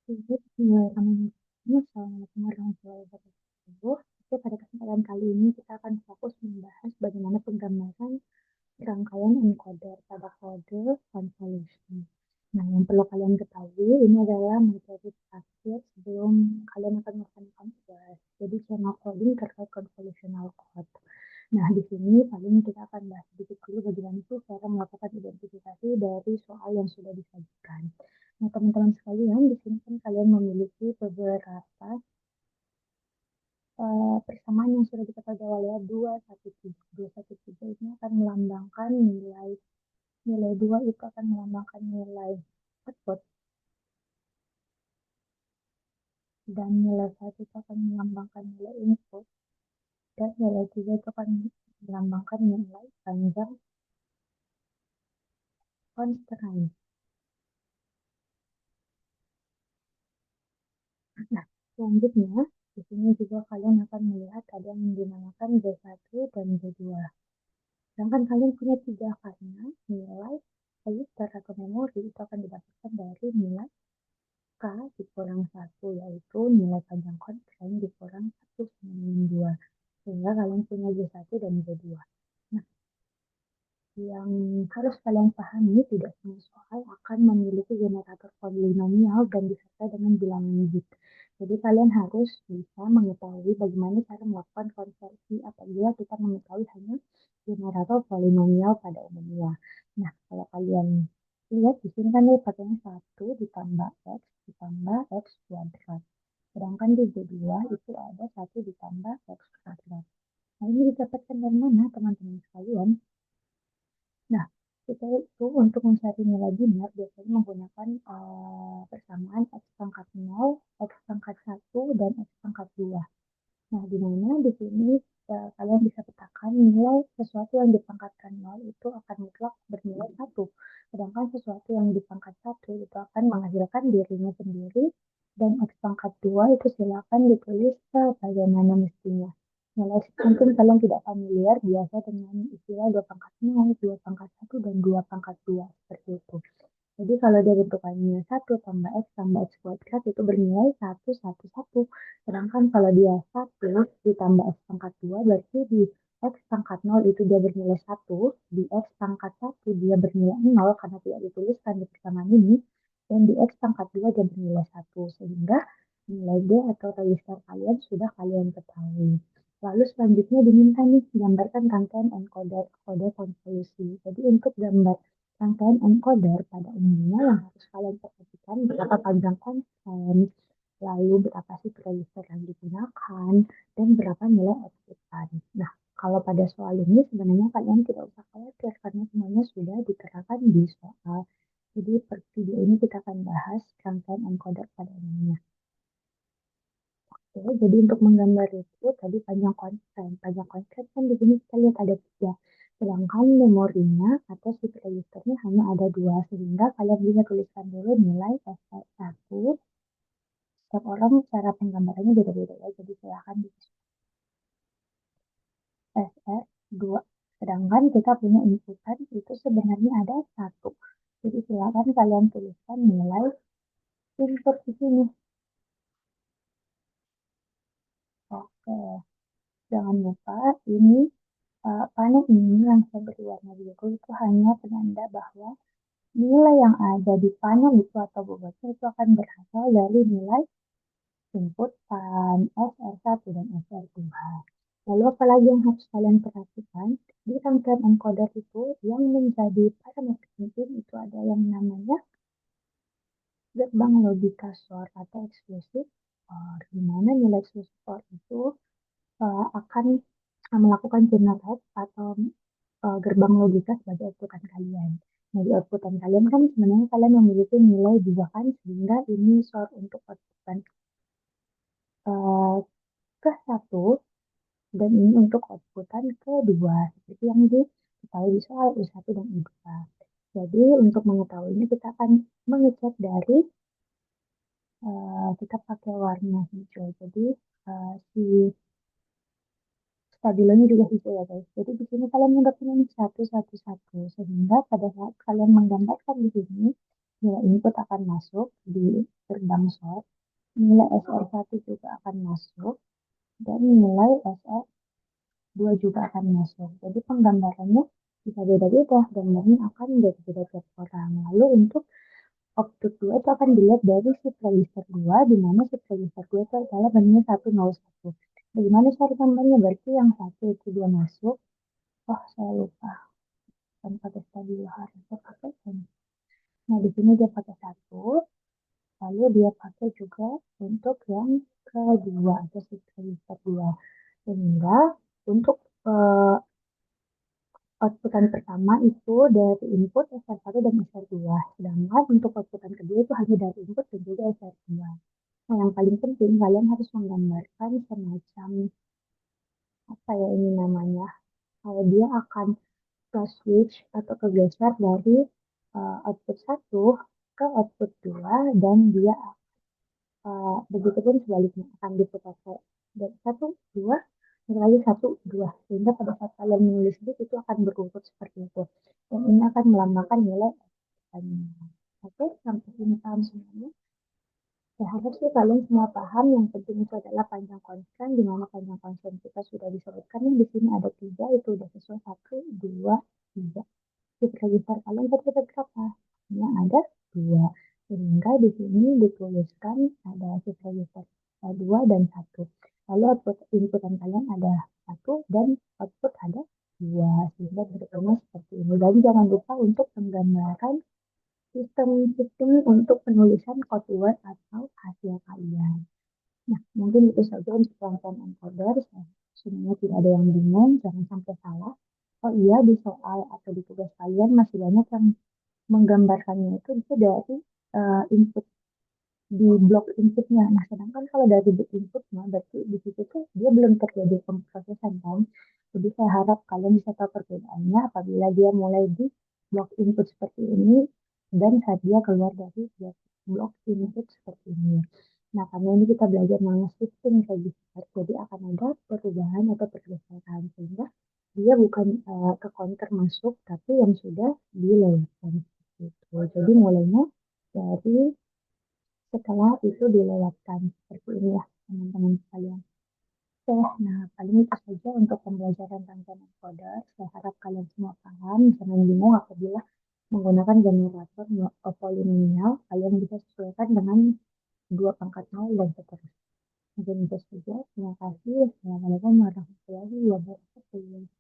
Bismillahirrahmanirrahim. Assalamualaikum warahmatullahi wabarakatuh. Oke, pada kesempatan kali ini kita akan fokus membahas bagaimana penggambaran rangkaian encoder pada kode convolution. Nah, yang perlu kalian ketahui ini adalah materi terakhir sebelum kalian akan melakukan tugas. Jadi channel coding terkait convolutional code. Nah, di sini paling kita akan bahas sedikit dulu bagaimana itu cara melakukan identifikasi dari soal yang sudah disajikan. Nah, teman-teman sekalian, di sini kan kalian memiliki beberapa persamaan yang sudah diketahui awal ya, 213. 213 ini akan melambangkan nilai, nilai 2 itu akan melambangkan nilai output, dan nilai 1 itu akan melambangkan nilai input, dan nilai 3 itu akan melambangkan nilai panjang constraint. Nah, selanjutnya, di sini juga kalian akan melihat ada yang dinamakan B1 dan B2. Sedangkan kalian punya 3 karena nilai register atau memori itu akan didapatkan dari nilai K dikurang 1, yaitu nilai panjang constraint dikurang 1 sama min 2. Sehingga kalian punya B1 dan B2. Nah, yang harus kalian pahami, tidak semua soal akan memiliki generator polinomial dan disertai dengan bilangan bit. Jadi kalian harus bisa mengetahui bagaimana cara melakukan konversi apabila kita mengetahui hanya generator polinomial pada umumnya. Nah, kalau kalian lihat di sini kan dia pakainya 1 ditambah X ditambah X kuadrat. Sedangkan di B2 itu ada 1 ditambah X kuadrat. Nah, ini didapatkan dari mana teman-teman sekalian? Nah, kita itu untuk mencari nilai binar biasanya menggunakan persamaan X pangkat 0, X pangkat 1, dan X pangkat 2. Nah, di mana di sini kalian bisa petakan nilai sesuatu yang dipangkatkan 0 itu akan mutlak bernilai 1. Sedangkan sesuatu yang dipangkat 1 itu akan menghasilkan dirinya sendiri, dan X pangkat 2 itu silakan ditulis sebagaimana mestinya. Nilai mungkin kalian tidak familiar biasa dengan istilah 2 pangkat 0, 2 pangkat 1, dan 2 pangkat 2 seperti itu. Jadi kalau dia bentukannya 1 tambah X tambah X kuadrat itu bernilai 1, 1, 1. Sedangkan kalau dia 1 ditambah X pangkat 2 berarti di X pangkat 0 itu dia bernilai 1, di X pangkat 1 dia bernilai 0 karena tidak dituliskan di persamaan ini, dan di X pangkat 2 dia bernilai 1. Sehingga nilai D atau register kalian sudah kalian ketahui. Lalu selanjutnya diminta nih gambarkan rangkaian encoder kode konvolusi. Jadi untuk gambar rangkaian encoder pada umumnya yang harus kalian perhatikan berapa panjang konsen, lalu berapa sih register yang digunakan, dan berapa nilai outputan. Nah, kalau pada soal ini sebenarnya kalian tidak usah khawatir karena semuanya sudah diterangkan di soal. Jadi per video ini kita akan bahas rangkaian encoder pada umumnya. Oke, jadi untuk menggambar itu tadi panjang konsen. Panjang konsen kan di sini kita lihat ada 3. Sedangkan memorinya atau si registernya hanya ada 2. Sehingga kalian bisa tuliskan dulu nilai SR1. Setiap orang cara penggambarannya beda-beda ya. Jadi silahkan di SR2. Sedangkan kita punya inputan itu sebenarnya ada 1. Jadi silahkan kalian tuliskan nilai input di sini. Oke, jangan lupa ini panel ini yang saya beri warna biru itu hanya penanda bahwa nilai yang ada di panel itu atau bobotnya itu akan berasal dari nilai inputan SR1 dan SR2. Lalu apalagi yang harus kalian perhatikan, di rangkaian encoder itu yang menjadi parameter penting itu ada yang namanya gerbang logika SOR atau eksklusif OR, di mana nilai eksklusif OR itu akan melakukan generate atau gerbang logika sebagai outputan kalian. Nah, di outputan kalian kan sebenarnya kalian memiliki nilai juga kan, sehingga ini SOR untuk outputan ke satu, dan ini untuk outputan kedua, seperti yang diketahui di soal U1 dan U2. Jadi, untuk mengetahuinya kita akan mengecek dari, kita pakai warna hijau. Jadi, si stabilonya juga hijau ya guys. Jadi di sini kalian mendapatkan 1, 1, 1. Sehingga pada saat kalian menggambarkan di sini, nilai input akan masuk di gerbang sort, nilai SR1 juga akan masuk, dan nilai SR2 juga akan masuk. Jadi penggambarannya bisa beda-beda, gambarnya akan beda-beda tiap orang. Lalu untuk output 2 itu akan dilihat dari shift register 2, di mana shift register 2 itu adalah bandingnya 101. Bagaimana cara gambarnya? Berarti yang satu itu dia masuk. Oh, saya lupa. Kan pakai stabilo harusnya pakai ini. Nah, di sini dia pakai satu. Lalu dia pakai juga untuk yang kedua atau shift register 2. Sehingga untuk outputan pertama itu dari input SR1 dan SR2. Sedangkan untuk outputan kedua itu hanya dari input dan juga SR2. Nah, yang paling penting kalian harus menggambarkan semacam apa ya ini namanya. Kalau dia akan ke switch atau kegeser dari output satu ke output 2 dan dia begitu pun sebaliknya akan diputar kayak dari satu dua lagi satu dua sehingga pada saat kalian menulis bit itu akan berurut seperti itu dan ini akan melambangkan nilai S-nya. Oke, sampai sini paham semuanya. Ya, harus sih kalian semua paham. Yang penting itu adalah panjang konstan, di mana panjang konstan kita sudah disebutkan. Di sini ada tiga, itu udah sesuai satu, dua, tiga. Shift register kalian tadi ada berapa? Yang ada dua. Sehingga di sini dituliskan ada shift register dua dan satu. Lalu output inputan kalian ada satu dan output ada dua. Sehingga bentuknya seperti ini. Dan jangan lupa untuk menggambarkan sistem-sistem untuk penulisan code word atau hasil kalian. Nah, mungkin itu saja untuk rangkaian encoder. Sebenarnya tidak ada yang bingung, jangan sampai salah. Oh iya, di soal atau di tugas kalian masih banyak yang menggambarkannya itu dari input di blok inputnya. Nah, sedangkan kalau dari blok inputnya, berarti di situ tuh dia belum terjadi pemrosesan kan. Jadi saya harap kalian bisa tahu perbedaannya apabila dia mulai di blok input seperti ini dan saat dia keluar dari blok input seperti ini. Nah, karena ini kita belajar mengenai shifting register, jadi akan ada perubahan atau pergeseran sehingga dia bukan ke counter masuk, tapi yang sudah dilewatkan. Gitu. Jadi mulainya dari setelah itu dilewatkan seperti ini ya teman-teman sekalian. Oke, nah paling itu saja untuk pembelajaran rangkaian encoder. Saya harap kalian semua paham. Jangan bingung apabila menggunakan generator polinomial. Kalian bisa sesuaikan dengan dua pangkat nol dan seterusnya. Mungkin itu saja. Terima kasih. Assalamualaikum warahmatullahi wabarakatuh.